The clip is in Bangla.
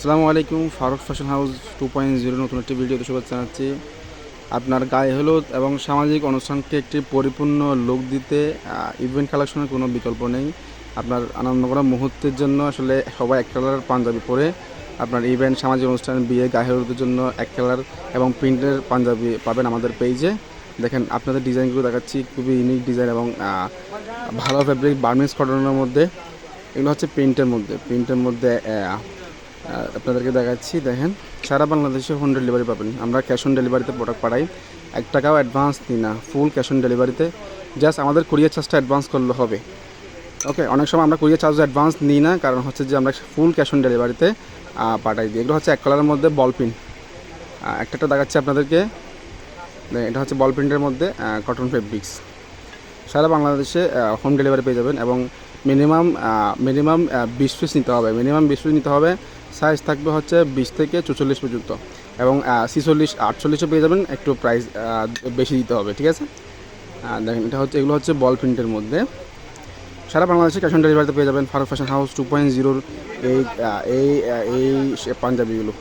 আসসালামু আলাইকুম। ফারুক ফ্যাশন হাউস 2.0 নতুন একটি ভিডিওতে শুভেচ্ছা জানাচ্ছি। আপনার গায়ে হলুদ এবং সামাজিক অনুষ্ঠানকে একটি পরিপূর্ণ লুক দিতে ইভেন্ট কালেকশনের কোনো বিকল্প নেই। আপনার আনন্দ করা মুহূর্তের জন্য আসলে সবাই এক কালার পাঞ্জাবি পরে আপনার ইভেন্ট, সামাজিক অনুষ্ঠান, বিয়ে, গায়ে হলুদের জন্য এক কালার এবং প্রিন্টের পাঞ্জাবি পাবেন আমাদের পেজে। দেখেন আপনাদের ডিজাইনগুলো দেখাচ্ছি, খুবই ইউনিক ডিজাইন এবং ভালো ফ্যাব্রিক বার্মিজ কটনের মধ্যে। এগুলো হচ্ছে প্রিন্টের মধ্যে আপনাদেরকে দেখাচ্ছি। দেখেন, সারা বাংলাদেশে হোম ডেলিভারি পাবেন। আমরা ক্যাশ অন ডেলিভারিতে প্রোডাক্ট পাঠাই, 1 টাকাও অ্যাডভান্স নিই না, ফুল ক্যাশ অন ডেলিভারিতে। জাস্ট আমাদের কুরিয়ার চার্জটা অ্যাডভান্স করলে হবে। ওকে, অনেক সময় আমরা কুরিয়ার চার্জ অ্যাডভান্স নিই না, কারণ হচ্ছে যে আমরা ফুল ক্যাশ অন ডেলিভারিতে পাঠাই দিই। এগুলো হচ্ছে এক কালারের মধ্যে বল প্রিন্ট। একটা দেখাচ্ছি আপনাদেরকে, এটা হচ্ছে বল প্রিন্টের মধ্যে কটন ফেব্রিক্স। সারা বাংলাদেশে হোম ডেলিভারি পেয়ে যাবেন এবং মিনিমাম 20 পিস নিতে হবে। সাইজ থাকবে হচ্ছে 20 থেকে 44 পর্যন্ত এবং 46, 48ও পেয়ে যাবেন। একটু প্রাইস বেশি দিতে হবে, ঠিক আছে। দেখেন, এগুলো হচ্ছে বল প্রিন্টের মধ্যে। সারা বাংলাদেশে ক্যাশ অন ডেলিভারিতে পেয়ে যাবেন ফারুক ফ্যাশন হাউস 2.0 এই পাঞ্জাবিগুলো।